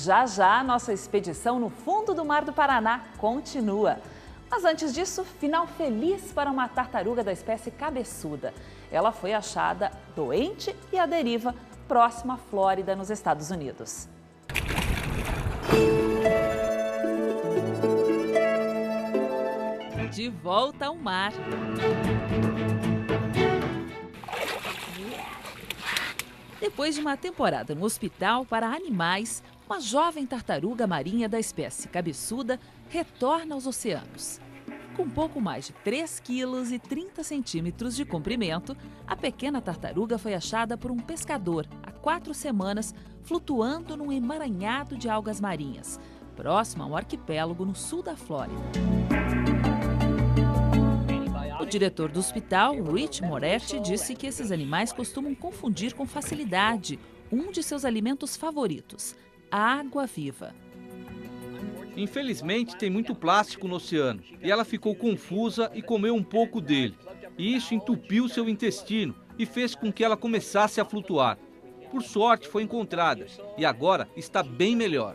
Já já, nossa expedição no fundo do mar do Paraná continua. Mas antes disso, final feliz para uma tartaruga da espécie cabeçuda. Ela foi achada doente e à deriva, próxima à Flórida, nos Estados Unidos. De volta ao mar. Depois de uma temporada no hospital para animais, uma jovem tartaruga marinha da espécie cabeçuda retorna aos oceanos. Com pouco mais de 3 quilos e 30 centímetros de comprimento, a pequena tartaruga foi achada por um pescador há 4 semanas, flutuando num emaranhado de algas marinhas, próximo a um arquipélago no sul da Flórida. O diretor do hospital, Rich Moretti, disse que esses animais costumam confundir com facilidade um de seus alimentos favoritos, a água-viva. Infelizmente, tem muito plástico no oceano e ela ficou confusa e comeu um pouco dele. E isso entupiu seu intestino e fez com que ela começasse a flutuar. Por sorte, foi encontrada e agora está bem melhor.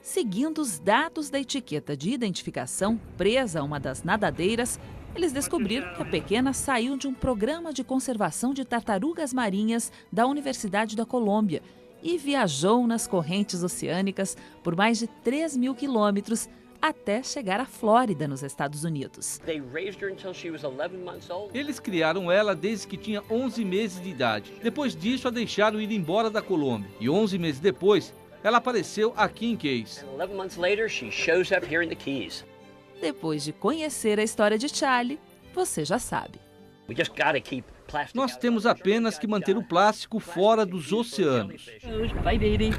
Seguindo os dados da etiqueta de identificação presa a uma das nadadeiras, eles descobriram que a pequena saiu de um programa de conservação de tartarugas marinhas da Universidade da Colômbia e viajou nas correntes oceânicas por mais de 3.000 quilômetros até chegar à Flórida, nos Estados Unidos. Eles criaram ela desde que tinha 11 meses de idade. Depois disso, a deixaram ir embora da Colômbia. E 11 meses depois, ela apareceu aqui em Keys. Depois de conhecer a história de Charlie, você já sabe. Nós temos apenas que manter o plástico fora dos oceanos. Bye, baby.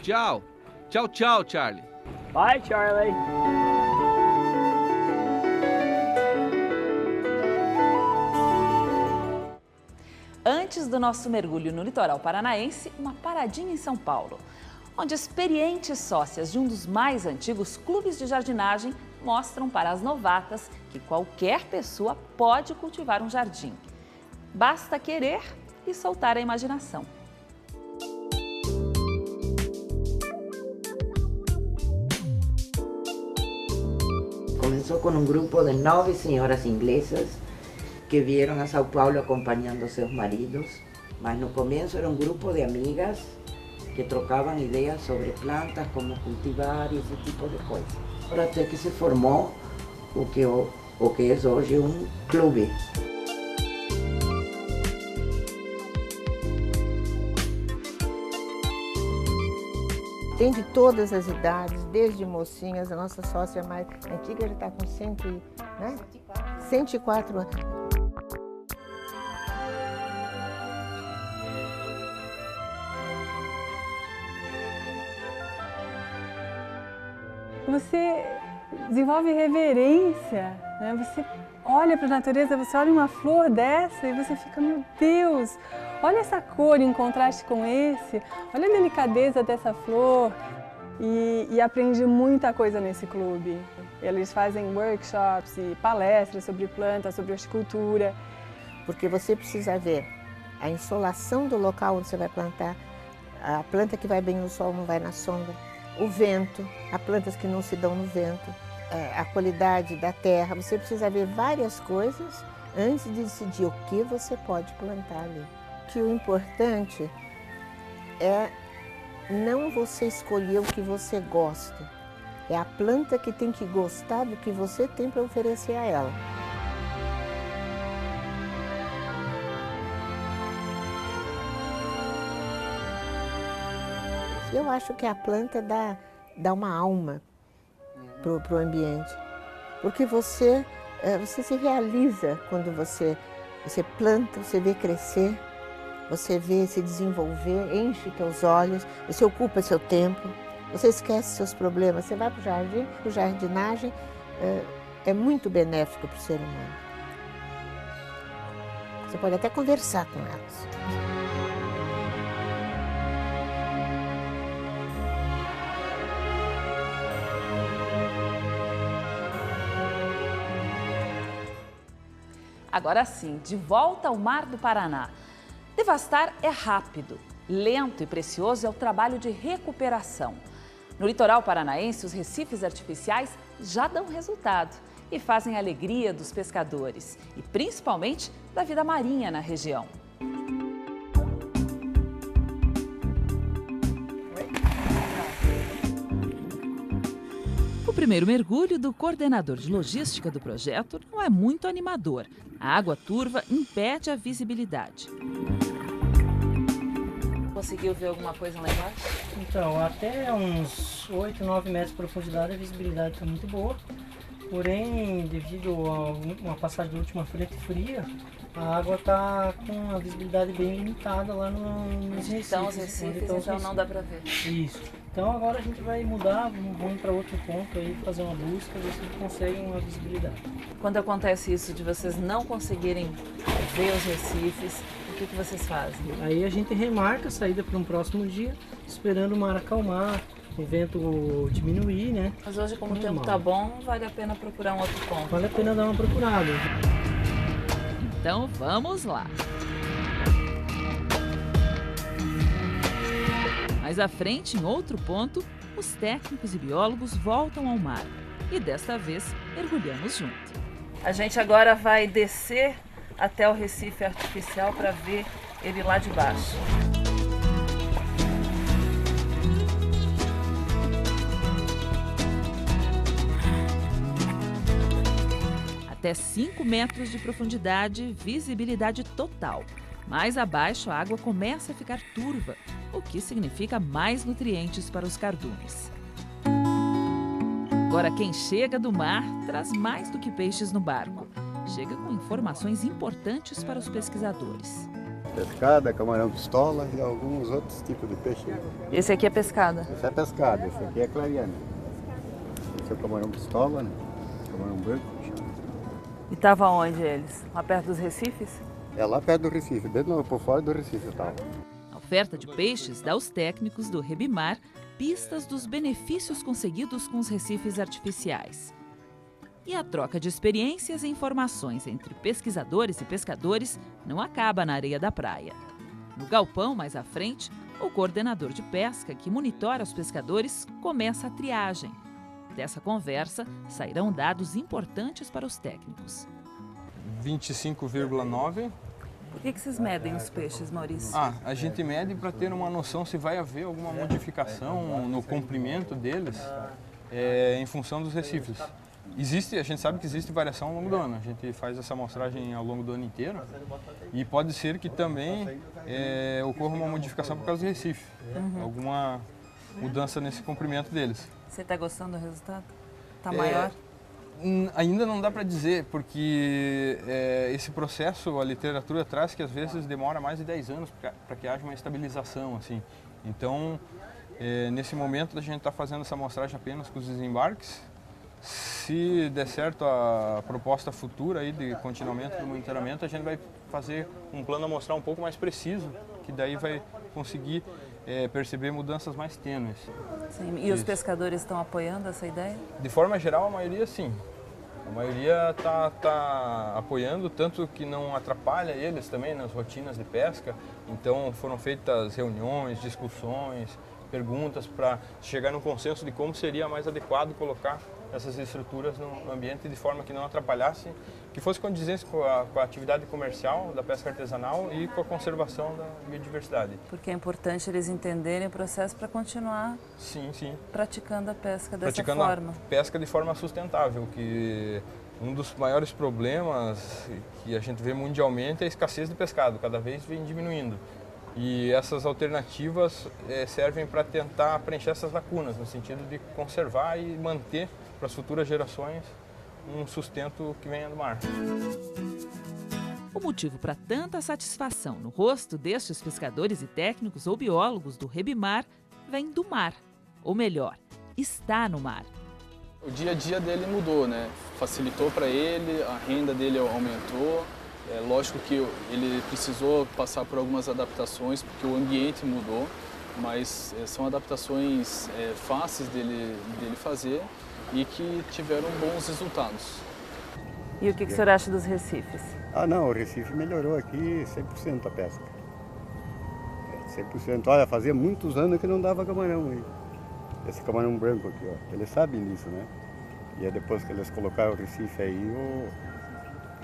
Tchau. Tchau, tchau, Charlie. Bye, Charlie. Antes do nosso mergulho no litoral paranaense, uma paradinha em São Paulo, onde experientes sócias de um dos mais antigos clubes de jardinagem mostram para as novatas que qualquer pessoa pode cultivar um jardim. Basta querer e soltar a imaginação. Começou com um grupo de 9 senhoras inglesas que vieram a São Paulo acompanhando seus maridos, mas no começo era um grupo de amigas que trocavam ideias sobre plantas, como cultivar e esse tipo de coisa. Até que se formou o que é hoje um clube. Tem de todas as idades, desde mocinhas, a nossa sócia mais antiga já está com 104 anos. Você desenvolve reverência, né? Você olha para a natureza, você olha uma flor dessa e você fica, meu Deus, olha essa cor em contraste com esse, olha a delicadeza dessa flor. E aprendi muita coisa nesse clube. Eles fazem workshops e palestras sobre plantas, sobre horticultura. Porque você precisa ver a insolação do local onde você vai plantar, a planta que vai bem no sol não vai na sombra, o vento, há plantas que não se dão no vento, a qualidade da terra. Você precisa ver várias coisas antes de decidir o que você pode plantar ali. Que o importante é não você escolher o que você gosta, é a planta que tem que gostar do que você tem para oferecer a ela. Eu acho que a planta dá uma alma pro ambiente, porque você se realiza quando você planta, você vê crescer, você vê se desenvolver, enche teus olhos, você ocupa seu tempo, você esquece seus problemas, você vai para o jardim, a jardinagem é muito benéfico para o ser humano. Você pode até conversar com elas. Agora sim, de volta ao Mar do Paraná. Devastar é rápido, Lento e precioso é o trabalho de recuperação. No litoral paranaense, os recifes artificiais já dão resultado e fazem a alegria dos pescadores e principalmente da vida marinha na região. O primeiro mergulho do coordenador de logística do projeto não é muito animador. A água turva impede a visibilidade. Conseguiu ver alguma coisa lá embaixo? Então, até uns 8, 9 metros de profundidade a visibilidade está muito boa. Porém, devido a uma passagem de última frente fria, a água está com a visibilidade bem limitada lá nos recifes. Então os recifes, então não dá para ver. Isso. Então agora a gente vai mudar, vamos para outro ponto aí, fazer uma busca, ver se a gente consegue uma visibilidade. Quando acontece isso de vocês não conseguirem ver os recifes, o que vocês fazem? Aí a gente remarca a saída para um próximo dia, esperando o mar acalmar, o vento diminuir, né? Mas hoje, como o tempo tá bom, vale a pena procurar um outro ponto. Vale a pena dar uma procurada. Então vamos lá. Mais à frente, em outro ponto, os técnicos e biólogos voltam ao mar. E desta vez, mergulhamos junto. A gente agora vai descer até o recife artificial para ver ele lá de baixo. Até 5 metros de profundidade, visibilidade total. Mais abaixo, a água começa a ficar turva, o que significa mais nutrientes para os cardumes. Agora, quem chega do mar traz mais do que peixes no barco. Chega com informações importantes para os pesquisadores. Pescada, camarão pistola e alguns outros tipos de peixe. Esse aqui é pescada? Esse é pescada, esse aqui é clariana. Esse é o camarão pistola, né? Camarão branco. E estava onde eles? Lá perto dos recifes? É lá perto do Recife, bem por fora do Recife estava. A oferta de peixes dá aos técnicos do Rebimar pistas dos benefícios conseguidos com os recifes artificiais. E a troca de experiências e informações entre pesquisadores e pescadores não acaba na areia da praia. No galpão, mais à frente, o coordenador de pesca, que monitora os pescadores, começa a triagem. Dessa conversa, sairão dados importantes para os técnicos. 25,9. Por que vocês medem os peixes, Maurício? A gente mede para ter uma noção se vai haver alguma modificação no comprimento deles em função dos recifes. A gente sabe que existe variação ao longo do ano, a gente faz essa amostragem ao longo do ano inteiro e pode ser que também ocorra uma modificação por causa do recife, alguma mudança nesse comprimento deles. Você está gostando do resultado? Está maior? Ainda não dá para dizer, porque esse processo, a literatura traz que às vezes demora mais de 10 anos para que haja uma estabilização. Assim. Então, nesse momento a gente está fazendo essa amostragem apenas com os desembarques. Se der certo a proposta futura aí de continuamento do monitoramento, a gente vai fazer um plano amostral um pouco mais preciso, que daí vai conseguir perceber mudanças mais tênues. Sim, e os pescadores estão apoiando essa ideia? De forma geral, a maioria sim. A maioria está apoiando, tanto que não atrapalha eles também nas rotinas de pesca. Então foram feitas reuniões, discussões, perguntas para chegar num consenso de como seria mais adequado colocar essas estruturas no ambiente de forma que não atrapalhasse, que fosse condizente com a atividade comercial da pesca artesanal e com a conservação da biodiversidade. Porque é importante eles entenderem o processo para continuar praticando a pesca dessa forma. A pesca de forma sustentável, que um dos maiores problemas que a gente vê mundialmente é a escassez de pescado, cada vez vem diminuindo. E essas alternativas servem para tentar preencher essas lacunas, no sentido de conservar e manter para as futuras gerações um sustento que venha do mar. O motivo para tanta satisfação no rosto destes pescadores e técnicos ou biólogos do Rebimar vem do mar, ou melhor, está no mar. O dia a dia dele mudou, né? Facilitou para ele, a renda dele aumentou. É lógico que ele precisou passar por algumas adaptações porque o ambiente mudou, mas são adaptações fáceis dele fazer e que tiveram bons resultados. E o que o senhor acha dos recifes? Não, o Recife melhorou aqui 100% a pesca. 100%. Olha, fazia muitos anos que não dava camarão aí. Esse camarão branco aqui, ó. Eles sabem disso, né? E aí depois que eles colocaram o Recife aí,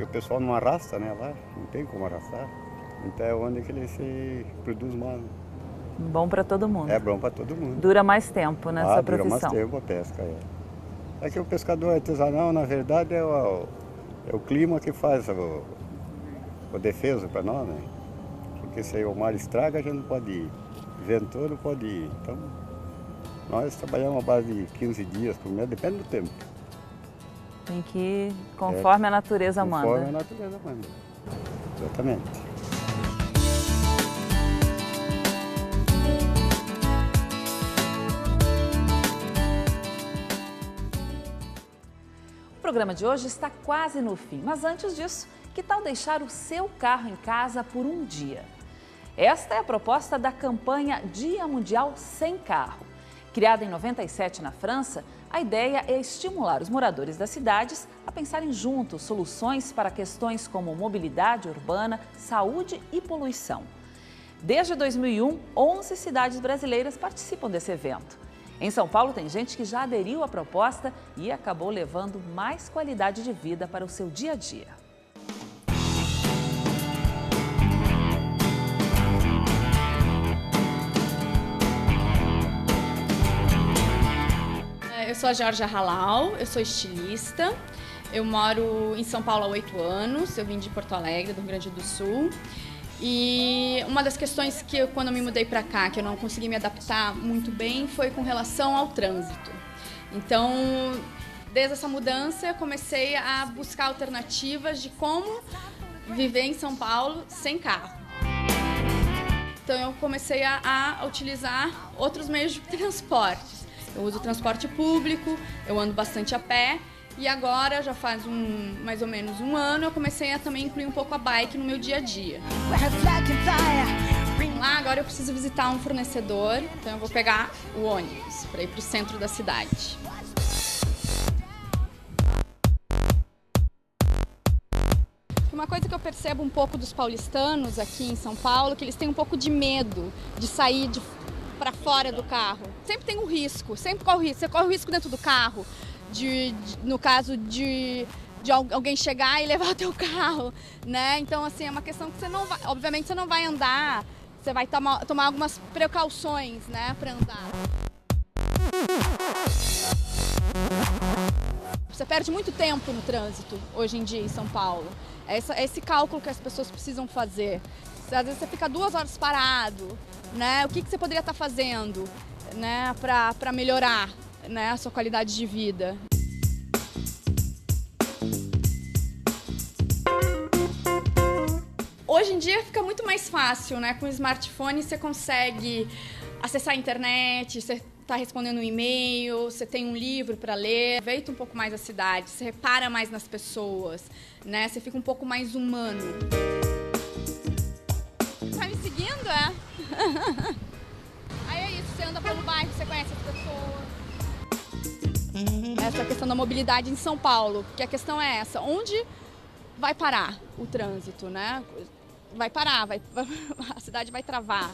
o pessoal não arrasta, né? Lá não tem como arrastar. Então é onde que ele se produz mais. Bom para todo mundo. É bom para todo mundo. Dura mais tempo nessa profissão. Dura mais tempo a pesca, é que o pescador artesanal, na verdade, é o clima que faz o defeso para nós, né? Porque se o mar estraga, a gente não pode ir. Ventou, não pode ir. Então, nós trabalhamos a base de 15 dias por mês, depende do tempo. Tem que ir conforme a natureza manda. Conforme a natureza manda. Exatamente. O programa de hoje está quase no fim, mas antes disso, que tal deixar o seu carro em casa por um dia? Esta é a proposta da campanha Dia Mundial Sem Carro. Criada em 97 na França, a ideia é estimular os moradores das cidades a pensarem juntos soluções para questões como mobilidade urbana, saúde e poluição. Desde 2001, 11 cidades brasileiras participam desse evento. Em São Paulo, tem gente que já aderiu à proposta e acabou levando mais qualidade de vida para o seu dia a dia. Eu sou a Georgia Halal, eu sou estilista, eu moro em São Paulo há 8 anos, eu vim de Porto Alegre, do Rio Grande do Sul. E uma das questões que quando eu me mudei para cá, que eu não consegui me adaptar muito bem, foi com relação ao trânsito. Então, desde essa mudança, eu comecei a buscar alternativas de como viver em São Paulo sem carro. Então, eu comecei a utilizar outros meios de transporte. Eu uso transporte público, eu ando bastante a pé e agora, já faz mais ou menos um ano, eu comecei a também incluir um pouco a bike no meu dia a dia. Lá agora eu preciso visitar um fornecedor, então eu vou pegar o ônibus para ir para o centro da cidade. Uma coisa que eu percebo um pouco dos paulistanos aqui em São Paulo, que eles têm um pouco de medo de sair para fora do carro. Sempre tem um risco, sempre corre o risco. Você corre o risco dentro do carro, no caso de alguém chegar e levar o teu carro, né? Então, assim, é uma questão que você não vai, obviamente você não vai andar, você vai tomar algumas precauções, né, para andar. Você perde muito tempo no trânsito hoje em dia em São Paulo. É esse cálculo que as pessoas precisam fazer. Às vezes você fica 2 horas parado, né? O que você poderia estar fazendo, né, para melhorar, né, a sua qualidade de vida? Hoje em dia fica muito mais fácil, né? Com o smartphone você consegue acessar a internet, você está respondendo um e-mail, você tem um livro para ler, aproveita um pouco mais a cidade, você repara mais nas pessoas, né? Você fica um pouco mais humano. Tá me seguindo, é? Aí é isso, você anda pelo bairro, você conhece as pessoas. Essa questão da mobilidade em São Paulo, porque a questão é essa, onde vai parar o trânsito, né? Vai parar, a cidade vai travar.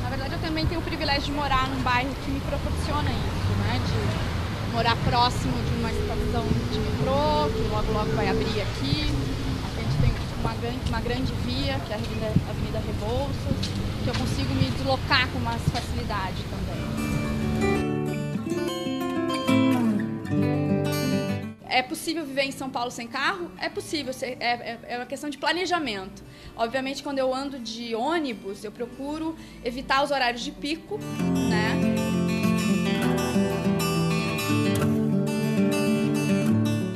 Na verdade, eu também tenho o privilégio de morar num bairro que me proporciona isso, né? De morar próximo de uma estação de metrô, que logo logo vai abrir aqui. A gente tem uma grande via, que é a Avenida Rebouças, que eu consigo me deslocar com mais facilidade também. É possível viver em São Paulo sem carro? É possível, é uma questão de planejamento. Obviamente, quando eu ando de ônibus, eu procuro evitar os horários de pico, né?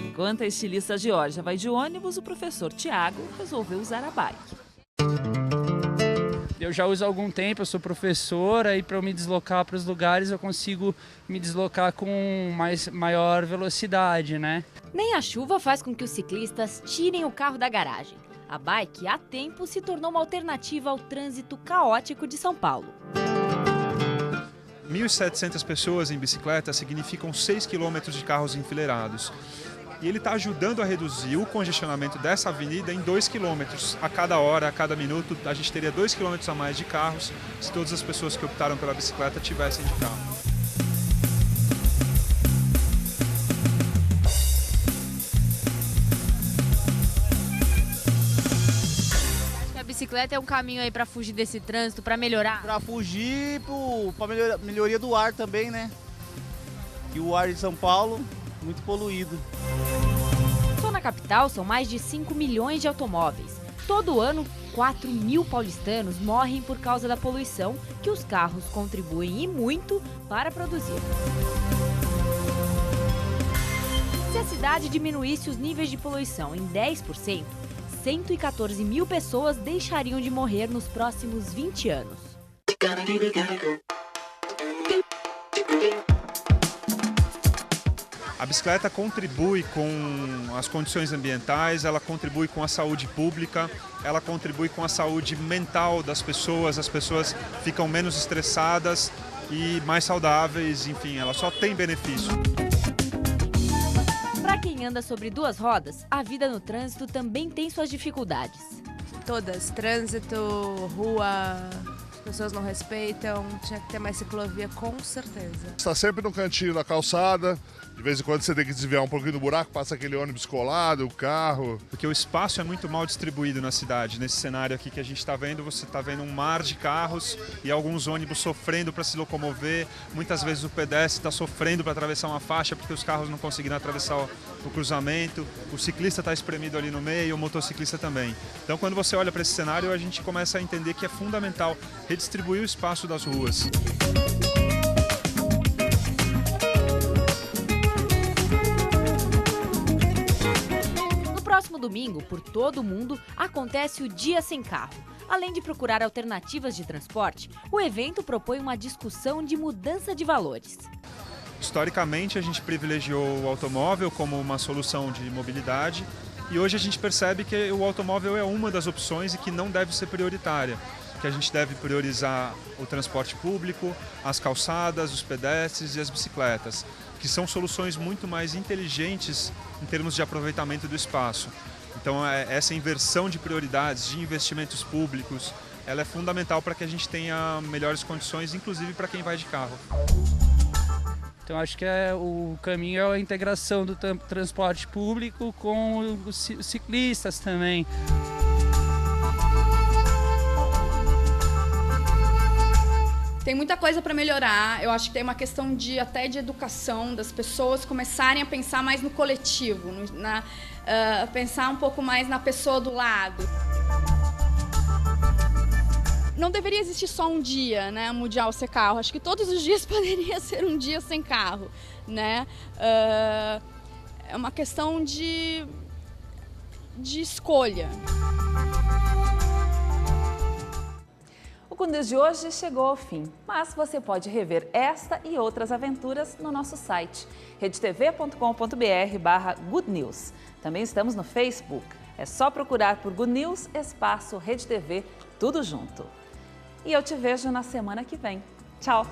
Enquanto a estilista Georgia vai de ônibus, o professor Tiago resolveu usar a bike. Eu já uso há algum tempo, eu sou professor, aí para eu me deslocar para os lugares eu consigo me deslocar com maior velocidade, né? Nem a chuva faz com que os ciclistas tirem o carro da garagem. A bike, há tempo, se tornou uma alternativa ao trânsito caótico de São Paulo. 1.700 pessoas em bicicleta significam 6 quilômetros de carros enfileirados. e ele está ajudando a reduzir o congestionamento dessa avenida em 2 km. A cada hora, a cada minuto, a gente teria 2 km a mais de carros se todas as pessoas que optaram pela bicicleta tivessem de carro. A bicicleta é um caminho aí para fugir desse trânsito, para melhorar? Para fugir, para melhoria do ar também, né? E o ar de São Paulo, muito poluído. Só na capital são mais de 5 milhões de automóveis. Todo ano, 4 mil paulistanos morrem por causa da poluição que os carros contribuem e muito para produzir. Se a cidade diminuísse os níveis de poluição em 10%, 114 mil pessoas deixariam de morrer nos próximos 20 anos. A bicicleta contribui com as condições ambientais, ela contribui com a saúde pública, ela contribui com a saúde mental das pessoas, as pessoas ficam menos estressadas e mais saudáveis, enfim, ela só tem benefício. Para quem anda sobre 2 rodas, a vida no trânsito também tem suas dificuldades. Todas, trânsito, rua, as pessoas não respeitam, tinha que ter mais ciclovia com certeza. Está sempre no cantinho da calçada, de vez em quando você tem que desviar um pouquinho do buraco, passa aquele ônibus colado, o carro. Porque o espaço é muito mal distribuído na cidade. Nesse cenário aqui que a gente está vendo, você está vendo um mar de carros e alguns ônibus sofrendo para se locomover. Muitas vezes o pedestre está sofrendo para atravessar uma faixa porque os carros não conseguiram atravessar o cruzamento. O ciclista está espremido ali no meio, o motociclista também. Então, quando você olha para esse cenário, a gente começa a entender que é fundamental redistribuir o espaço das ruas. No domingo, por todo o mundo, acontece o Dia Sem Carro. Além de procurar alternativas de transporte, o evento propõe uma discussão de mudança de valores. Historicamente, a gente privilegiou o automóvel como uma solução de mobilidade e hoje a gente percebe que o automóvel é uma das opções e que não deve ser prioritária. Que a gente deve priorizar o transporte público, as calçadas, os pedestres e as bicicletas, que são soluções muito mais inteligentes em termos de aproveitamento do espaço. Então, essa inversão de prioridades, de investimentos públicos, ela é fundamental para que a gente tenha melhores condições, inclusive para quem vai de carro. Então acho que o caminho é a integração do transporte público com os ciclistas também. Tem muita coisa para melhorar. Eu acho que tem uma questão até de educação, das pessoas começarem a pensar mais no coletivo, pensar um pouco mais na pessoa do lado. Não deveria existir só um dia, né, mundial sem carro. Acho que todos os dias poderia ser um dia sem carro, né? É uma questão de escolha. O Good News de hoje chegou ao fim, mas você pode rever esta e outras aventuras no nosso site, redetv.com.br/Good News. Também estamos no Facebook. É só procurar por Good News, espaço Rede TV, tudo junto. E eu te vejo na semana que vem. Tchau!